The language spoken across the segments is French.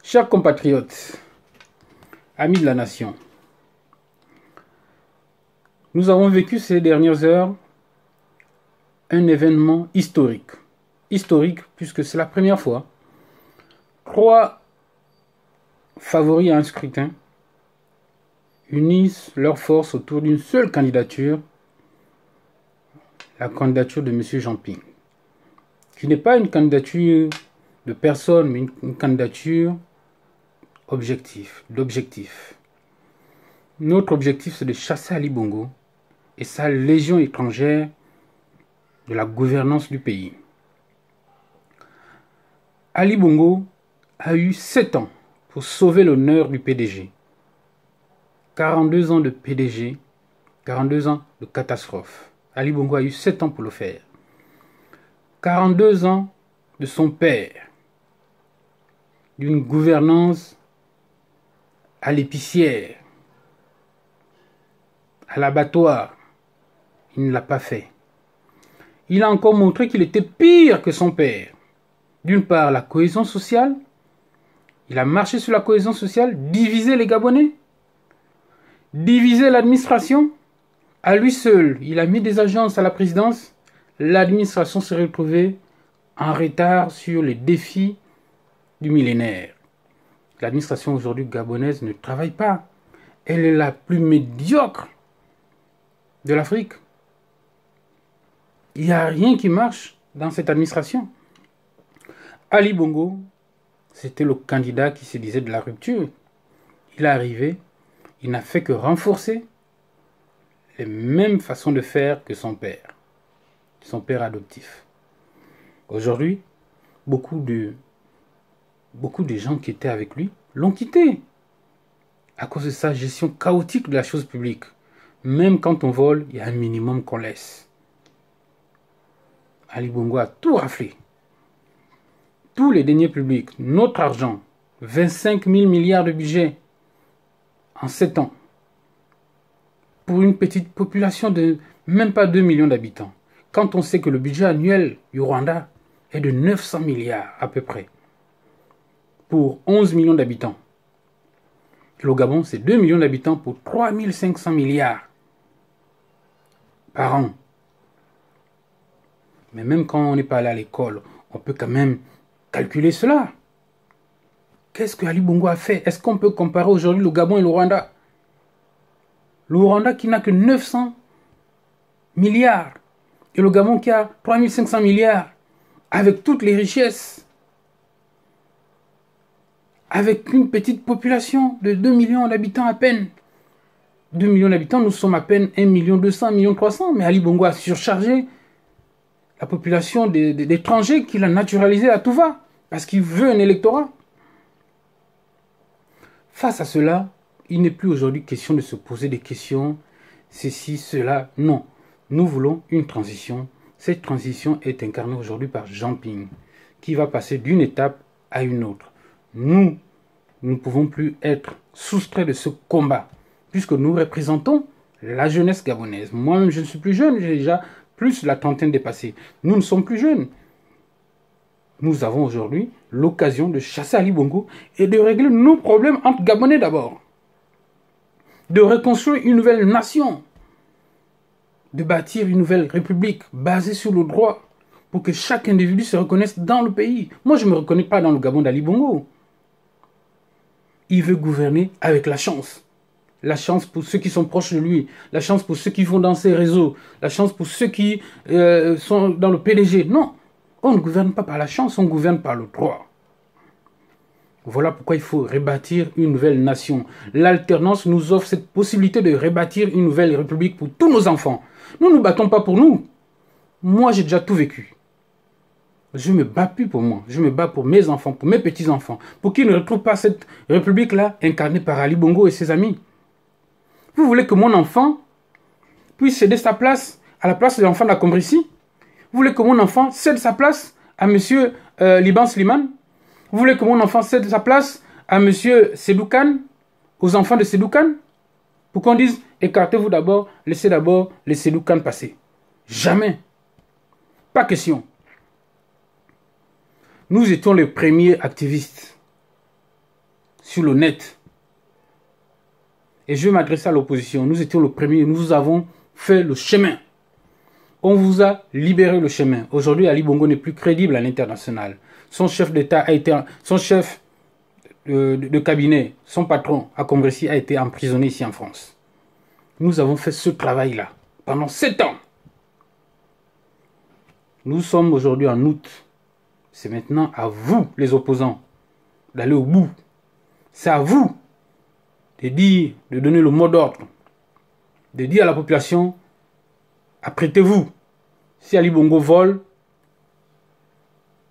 Chers compatriotes, amis de la nation, nous avons vécu ces dernières heures un événement historique. Historique puisque c'est la première fois. 3 favoris à un scrutin unissent leurs forces autour d'une seule candidature, la candidature de M. Jean Ping, qui n'est pas une candidature de personne, mais une candidature d'objectif. Notre objectif, c'est de chasser Ali Bongo et sa légion étrangère de la gouvernance du pays. Ali Bongo a eu 7 ans pour sauver l'honneur du PDG. 42 ans de PDG, 42 ans de catastrophe. Ali Bongo a eu 7 ans pour le faire. 42 ans de son père, d'une gouvernance à l'épicière, à l'abattoir. Il ne l'a pas fait. Il a encore montré qu'il était pire que son père. D'une part, la cohésion sociale. Il a marché sur la cohésion sociale, divisé les Gabonais, divisé l'administration. À lui seul, il a mis des agences à la présidence. L'administration s'est retrouvée en retard sur les défis du millénaire. L'administration aujourd'hui gabonaise ne travaille pas. Elle est la plus médiocre de l'Afrique. Il n'y a rien qui marche dans cette administration. Ali Bongo, c'était le candidat qui se disait de la rupture. Il est arrivé, il n'a fait que renforcer les mêmes façons de faire que son père adoptif. Aujourd'hui, beaucoup de gens qui étaient avec lui l'ont quitté à cause de sa gestion chaotique de la chose publique. Même quand on vole, il y a un minimum qu'on laisse. Ali Bongo a tout raflé. Tous les deniers publics, notre argent, 25 000 milliards de budget en 7 ans. Pour une petite population de même pas 2 millions d'habitants. Quand on sait que le budget annuel du Rwanda est de 900 milliards à peu près. Pour 11 millions d'habitants. Le Gabon, c'est 2 millions d'habitants pour 3 500 milliards par an. Mais même quand on n'est pas allé à l'école, on peut quand même calculer cela. Qu'est-ce que Ali Bongo a fait? Est-ce qu'on peut comparer aujourd'hui le Gabon et le Rwanda? Le Rwanda qui n'a que 900 milliards et le Gabon qui a 3 500 milliards avec toutes les richesses, avec une petite population de 2 millions d'habitants à peine. 2 millions d'habitants, nous sommes à peine 1 200 000, 1 300 000. Mais Ali Bongo a surchargé la population d'étrangers qu'il a naturalisé à tout va, parce qu'il veut un électorat. Face à cela, il n'est plus aujourd'hui question de se poser des questions, ceci, cela, non. Nous voulons une transition. Cette transition est incarnée aujourd'hui par Jean Ping, qui va passer d'une étape à une autre. Nous ne pouvons plus être soustraits de ce combat, puisque nous représentons la jeunesse gabonaise. Moi-même, je ne suis plus jeune, j'ai déjà plus la trentaine dépassée. Nous ne sommes plus jeunes. Nous avons aujourd'hui l'occasion de chasser Ali Bongo et de régler nos problèmes entre Gabonais d'abord. De reconstruire une nouvelle nation. De bâtir une nouvelle république basée sur le droit pour que chaque individu se reconnaisse dans le pays. Moi, je ne me reconnais pas dans le Gabon d'Ali Bongo. Il veut gouverner avec la chance. La chance pour ceux qui sont proches de lui, la chance pour ceux qui vont dans ses réseaux, la chance pour ceux qui sont dans le PDG. Non, on ne gouverne pas par la chance, on gouverne par le droit. Voilà pourquoi il faut rebâtir une nouvelle nation. L'alternance nous offre cette possibilité de rebâtir une nouvelle république pour tous nos enfants. Nous ne nous battons pas pour nous. Moi, j'ai déjà tout vécu. Je ne me bats plus pour moi. Je me bats pour mes enfants, pour mes petits-enfants, pour qu'ils ne retrouvent pas cette république-là incarnée par Ali Bongo et ses amis. Vous voulez que mon enfant puisse céder sa place à la place de l'enfant d'Akombrissi? Vous voulez que mon enfant cède sa place à M. Liban Slimane? Vous voulez que mon enfant cède sa place à M. Sedoukan, aux enfants de Sedoukan? Pour qu'on dise, écartez-vous d'abord, laissez d'abord les Sedoukan passer. Jamais. Pas question. Nous étions les premiers activistes sur le net. Et je vais m'adresser à l'opposition. Nous étions le premier, nous avons fait le chemin. On vous a libéré le chemin. Aujourd'hui, Ali Bongo n'est plus crédible à l'international. Son chef d'État a été, son chef de cabinet, son patron à Combressy a été emprisonné ici en France. Nous avons fait ce travail-là pendant 7 ans. Nous sommes aujourd'hui en août. C'est maintenant à vous, les opposants, d'aller au bout. C'est à vous de dire, de donner le mot d'ordre, de dire à la population, apprêtez-vous. Si Ali Bongo vole,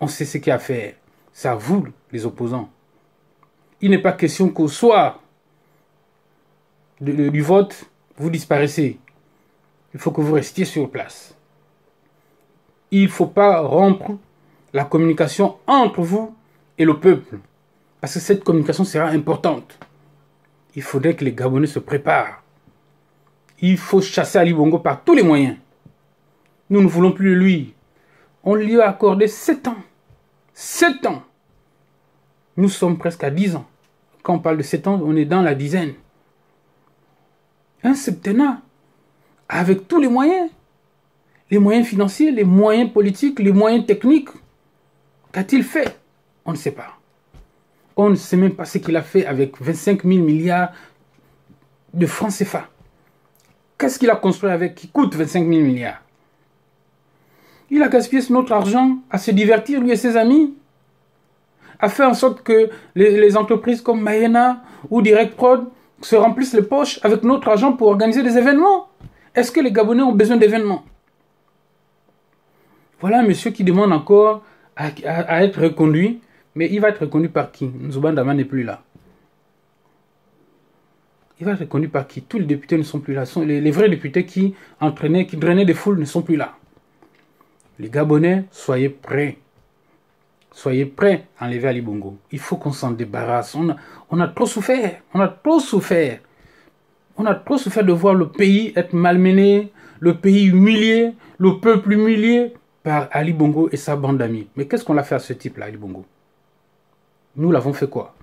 on sait ce qu'il y a à faire. C'est à vous, les opposants. Il n'est pas question qu'au soir du vote, vous disparaissez. Il faut que vous restiez sur place. Il ne faut pas rompre la communication entre vous et le peuple. Parce que cette communication sera importante. Il faudrait que les Gabonais se préparent. Il faut chasser Ali Bongo par tous les moyens. Nous ne voulons plus de lui. On lui a accordé 7 ans. 7 ans. Nous sommes presque à 10 ans. Quand on parle de 7 ans, on est dans la dizaine. Un septennat. Avec tous les moyens. Les moyens financiers, les moyens politiques, les moyens techniques. Qu'a-t-il fait? On ne sait pas. On ne sait même pas ce qu'il a fait avec 25 000 milliards de francs CFA. Qu'est-ce qu'il a construit avec qui coûte 25 000 milliards? Il a gaspillé notre argent à se divertir, lui et ses amis, à faire en sorte que les entreprises comme Mayena ou Direct Prod se remplissent les poches avec notre argent pour organiser des événements. Est-ce que les Gabonais ont besoin d'événements? Voilà un monsieur qui demande encore à être reconduit. Mais il va être reconnu par qui? Nzouba Ndama n'est plus là. Il va être reconnu par qui? Tous les députés ne sont plus là. Les vrais députés qui entraînaient, qui drainaient des foules ne sont plus là. Les Gabonais, soyez prêts. Soyez prêts à enlever Ali Bongo. Il faut qu'on s'en débarrasse. On a trop souffert. On a trop souffert. On a trop souffert de voir le pays être malmené, le pays humilié, le peuple humilié par Ali Bongo et sa bande d'amis. Mais qu'est-ce qu'on a fait à ce type-là, Ali Bongo? Nous l'avons fait quoi?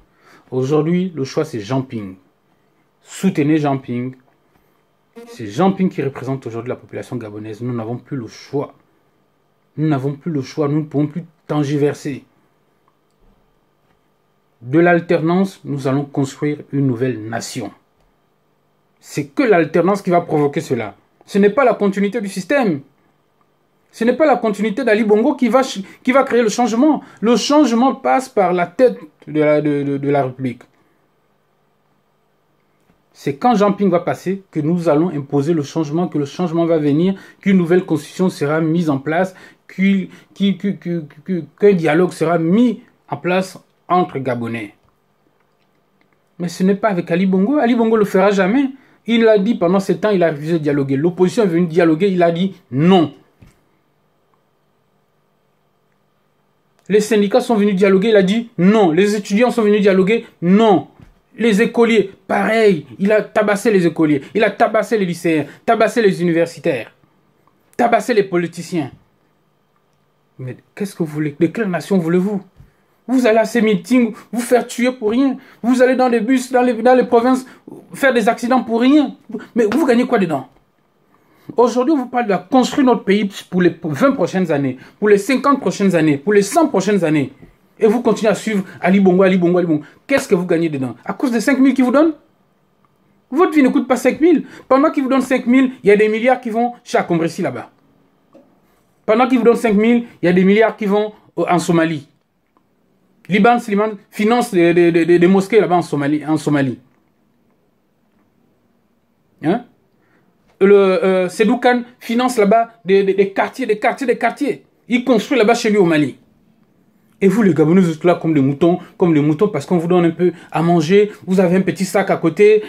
Aujourd'hui, le choix, c'est Jean Ping. Soutenez Jean Ping. C'est Jean Ping qui représente aujourd'hui la population gabonaise. Nous n'avons plus le choix. Nous n'avons plus le choix. Nous ne pouvons plus tergiverser. De l'alternance, nous allons construire une nouvelle nation. C'est que l'alternance qui va provoquer cela. Ce n'est pas la continuité du système. Ce n'est pas la continuité d'Ali Bongo qui va créer le changement. Le changement passe par la tête de la République. C'est quand Jean Ping va passer que nous allons imposer le changement, que le changement va venir, qu'une nouvelle constitution sera mise en place, qu'un dialogue sera mis en place entre Gabonais. Mais ce n'est pas avec Ali Bongo. Ali Bongo ne le fera jamais. Il l'a dit pendant 7 ans, il a refusé de dialoguer. L'opposition est venue dialoguer, il a dit non. Les syndicats sont venus dialoguer, il a dit non. Les étudiants sont venus dialoguer, non. Les écoliers, pareil. Il a tabassé les écoliers, il a tabassé les lycéens, tabassé les universitaires, tabassé les politiciens. Mais qu'est-ce que vous voulez? De quelle nation voulez-vous? Vous allez à ces meetings, vous faire tuer pour rien. Vous allez dans les bus, dans les provinces, faire des accidents pour rien. Mais vous gagnez quoi dedans? Aujourd'hui, on vous parle de construire notre pays pour les 20 prochaines années, pour les 50 prochaines années, pour les 100 prochaines années. Et vous continuez à suivre Ali Bongo, Ali Bongo, Ali Bongo. Qu'est-ce que vous gagnez dedans? À cause des 5 000 qu'ils vous donnent? Votre vie ne coûte pas 5 000. Pendant qu'ils vous donnent 5 000, il y a des milliards qui vont chez Combressy là-bas. Pendant qu'ils vous donnent 5 000, il y a des milliards qui vont en Somalie. Liban Slimane finance des mosquées là-bas en Somalie. Hein? Sedoukan finance là-bas des quartiers. Il construit là-bas chez lui au Mali. Et vous, les Gabonais, vous êtes là comme des moutons, parce qu'on vous donne un peu à manger, vous avez un petit sac à côté,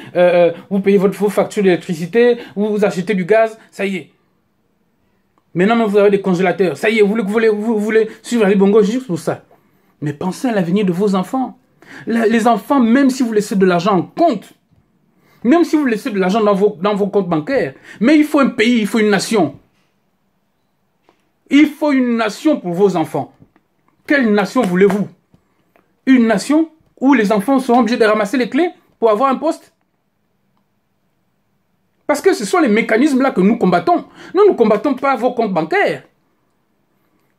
vous payez vos factures d'électricité, vous achetez du gaz, ça y est. Maintenant, vous avez des congélateurs, ça y est, vous voulez suivre Ali Bongo juste pour ça. Mais pensez à l'avenir de vos enfants. Les enfants, même si vous laissez de l'argent en compte, même si vous laissez de l'argent dans vos comptes bancaires, mais il faut un pays, il faut une nation. Il faut une nation pour vos enfants. Quelle nation voulez-vous? Une nation où les enfants seront obligés de ramasser les clés pour avoir un poste? Parce que ce sont les mécanismes-là que nous combattons. Nous ne combattons pas vos comptes bancaires.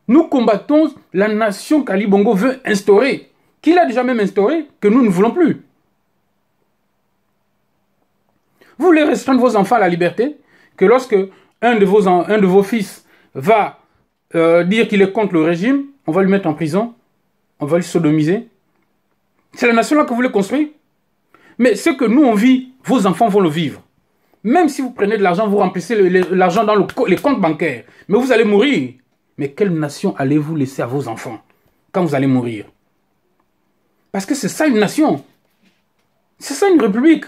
Nous combattons la nation qu'Ali Bongo veut instaurer, qu'il a déjà même instauré, que nous ne voulons plus. Vous voulez restreindre vos enfants à la liberté, que lorsque un de vos fils va dire qu'il est contre le régime, on va lui mettre en prison, on va le sodomiser. C'est la nation-là que vous voulez construire. Mais ce que nous on vit, vos enfants vont le vivre. Même si vous prenez de l'argent, vous remplissez l'argent dans les comptes bancaires. Mais vous allez mourir. Mais quelle nation allez-vous laisser à vos enfants quand vous allez mourir? Parce que c'est ça une nation. C'est ça une république.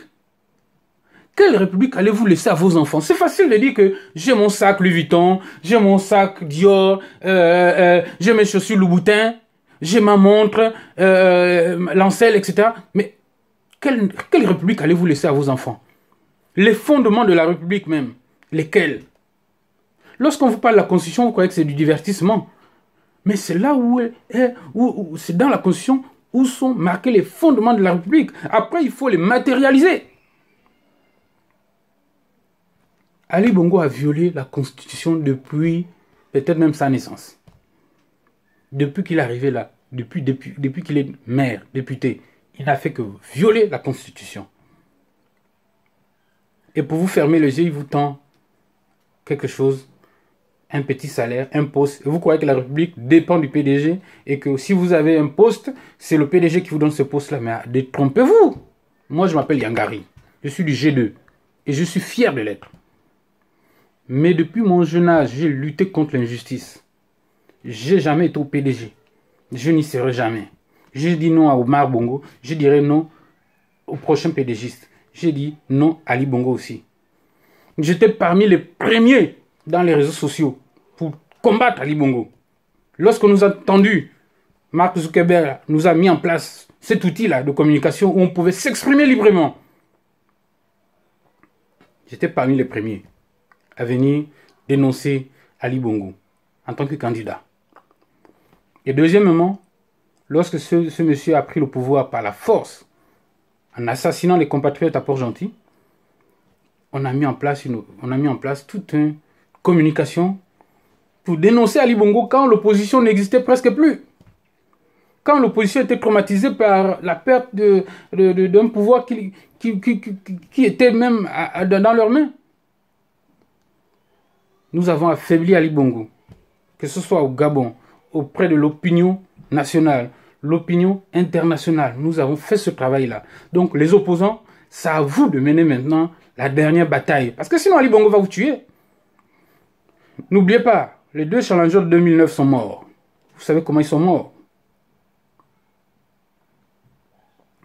Quelle république allez-vous laisser à vos enfants? C'est facile de dire que j'ai mon sac Louis Vuitton, j'ai mon sac Dior, j'ai mes chaussures Louboutin, j'ai ma montre, Lancel, etc. Mais quelle république allez-vous laisser à vos enfants? Les fondements de la république même, lesquels? Lorsqu'on vous parle de la Constitution, vous croyez que c'est du divertissement. Mais c'est là où c'est dans la Constitution où sont marqués les fondements de la République. Après, il faut les matérialiser. Ali Bongo a violé la Constitution depuis peut-être même sa naissance. Depuis qu'il est arrivé là, depuis qu'il est maire, député, il n'a fait que violer la Constitution. Et pour vous fermer les yeux, il vous tend quelque chose, un petit salaire, un poste. Et vous croyez que la République dépend du PDG et que si vous avez un poste, c'est le PDG qui vous donne ce poste-là. Mais détrompez-vous. Moi, je m'appelle Yangari. Je suis du G2 et je suis fier de l'être. Mais depuis mon jeune âge, j'ai lutté contre l'injustice. J'ai jamais été au PDG. Je n'y serai jamais. J'ai dit non à Omar Bongo. Je dirai non au prochain PDGiste. J'ai dit non à Ali Bongo aussi. J'étais parmi les premiers dans les réseaux sociaux pour combattre Ali Bongo. Lorsqu'on nous a entendus, Mark Zuckerberg nous a mis en place cet outil-là de communication où on pouvait s'exprimer librement. J'étais parmi les premiers à venir dénoncer Ali Bongo en tant que candidat. Et deuxièmement, lorsque ce monsieur a pris le pouvoir par la force, en assassinant les compatriotes à Port-Gentil, on a mis en place toute une communication pour dénoncer Ali Bongo quand l'opposition n'existait presque plus. Quand l'opposition était traumatisée par la perte d'un pouvoir qui était même dans leurs mains. Nous avons affaibli Ali Bongo, que ce soit au Gabon, auprès de l'opinion nationale, l'opinion internationale. Nous avons fait ce travail-là. Donc les opposants, c'est à vous de mener maintenant la dernière bataille. Parce que sinon Ali Bongo va vous tuer. N'oubliez pas, les deux challengers de 2009 sont morts. Vous savez comment ils sont morts.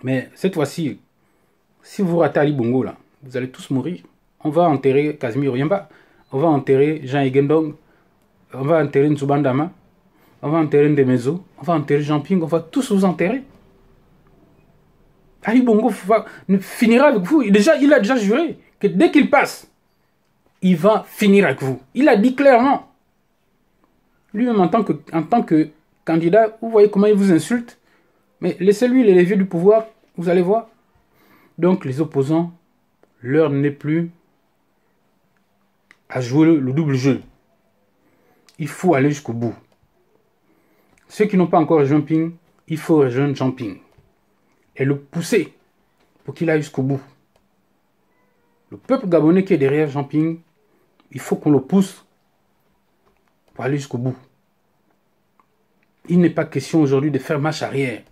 Mais cette fois-ci, si vous ratez Ali Bongo, là, vous allez tous mourir. On va enterrer Casimir Yamba. On va enterrer Jean Egendong. On va enterrer Nzubandama. On va enterrer Ndemezo. On va enterrer Jean Ping. On va tous vous enterrer. Ali Bongo finira avec vous. Il a déjà juré que dès qu'il passe, il va finir avec vous. Il a dit clairement. Lui-même, en tant que candidat, vous voyez comment il vous insulte. Mais laissez-lui les leviers du pouvoir, vous allez voir. Donc les opposants, l'heure n'est plus à jouer le double jeu. Il faut aller jusqu'au bout. Ceux qui n'ont pas encore rejoint Ping, il faut rejoindre Jean Ping. Et le pousser pour qu'il aille jusqu'au bout. Le peuple gabonais qui est derrière Jean Ping, il faut qu'on le pousse pour aller jusqu'au bout. Il n'est pas question aujourd'hui de faire marche arrière.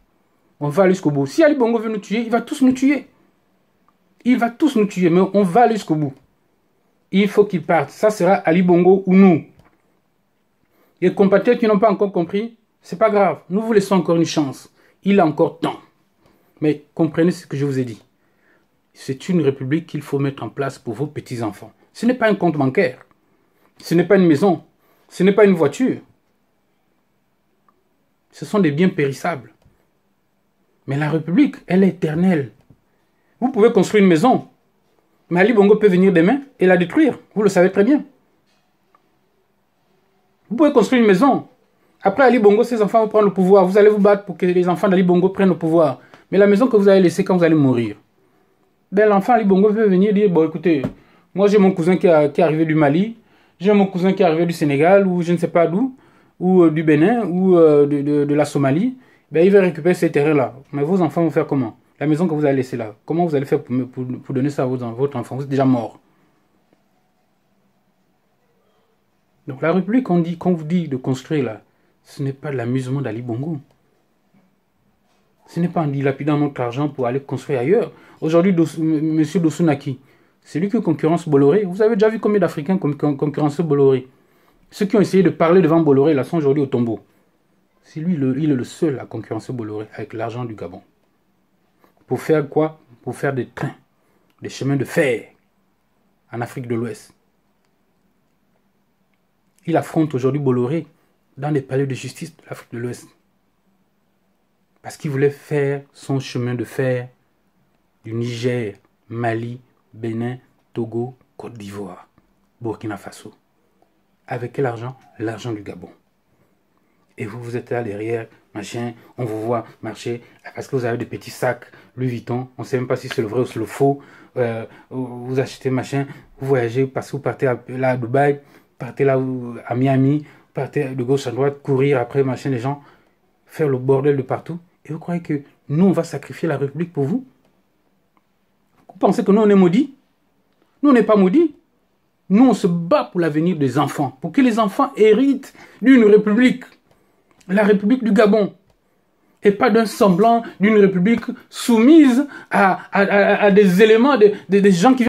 On va aller jusqu'au bout. Si Ali Bongo veut nous tuer, il va tous nous tuer. Il va tous nous tuer, mais on va aller jusqu'au bout. Il faut qu'il parte. Ça sera Ali Bongo ou nous. Les compatriotes qui n'ont pas encore compris, c'est pas grave. Nous vous laissons encore une chance. Il a encore temps. Mais comprenez ce que je vous ai dit. C'est une république qu'il faut mettre en place pour vos petits-enfants. Ce n'est pas un compte bancaire. Ce n'est pas une maison. Ce n'est pas une voiture. Ce sont des biens périssables. Mais la République, elle est éternelle. Vous pouvez construire une maison, mais Ali Bongo peut venir demain et la détruire. Vous le savez très bien. Vous pouvez construire une maison. Après Ali Bongo, ses enfants vont prendre le pouvoir. Vous allez vous battre pour que les enfants d'Ali Bongo prennent le pouvoir. Mais la maison que vous allez laisser quand vous allez mourir, ben l'enfant Ali Bongo peut venir dire, bon écoutez, moi j'ai mon cousin qui est arrivé du Mali, j'ai mon cousin qui est arrivé du Sénégal, ou je ne sais pas d'où, ou du Bénin, ou de la Somalie, ben il va récupérer ces terrains-là. Mais vos enfants vont faire comment? La maison que vous allez laisser là, comment vous allez faire pour donner ça à votre enfant? Vous êtes déjà mort. Donc la République, qu'on vous dit de construire là, ce n'est pas de l'amusement d'Ali Bongo. Ce n'est pas en dilapidant notre argent pour aller construire ailleurs. Aujourd'hui, M. Dosunaki, c'est lui qui concurrence Bolloré. Vous avez déjà vu combien d'Africains concurrencent Bolloré? Ceux qui ont essayé de parler devant Bolloré, là, sont aujourd'hui au tombeau. C'est lui, il est le seul à concurrencer Bolloré avec l'argent du Gabon. Pour faire quoi? Pour faire des trains, des chemins de fer en Afrique de l'Ouest. Il affronte aujourd'hui Bolloré dans les palais de justice de l'Afrique de l'Ouest. Parce qu'il voulait faire son chemin de fer du Niger, Mali, Bénin, Togo, Côte d'Ivoire, Burkina Faso. Avec quel argent? L'argent du Gabon. Et vous, vous êtes là derrière, machin, on vous voit marcher, parce que vous avez des petits sacs, Louis Vuitton, on ne sait même pas si c'est le vrai ou c'est le faux. Vous achetez machin, vous voyagez, parce que vous partez là à Dubaï, partez là à Miami, partez de gauche à droite, courir après machin, les gens, faire le bordel de partout. Et vous croyez que nous, on va sacrifier la République pour vous? Vous pensez que nous, on est maudits? Nous, on n'est pas maudits. Nous, on se bat pour l'avenir des enfants, pour que les enfants héritent d'une République, la République du Gabon, et pas d'un semblant d'une République soumise à des éléments, des gens qui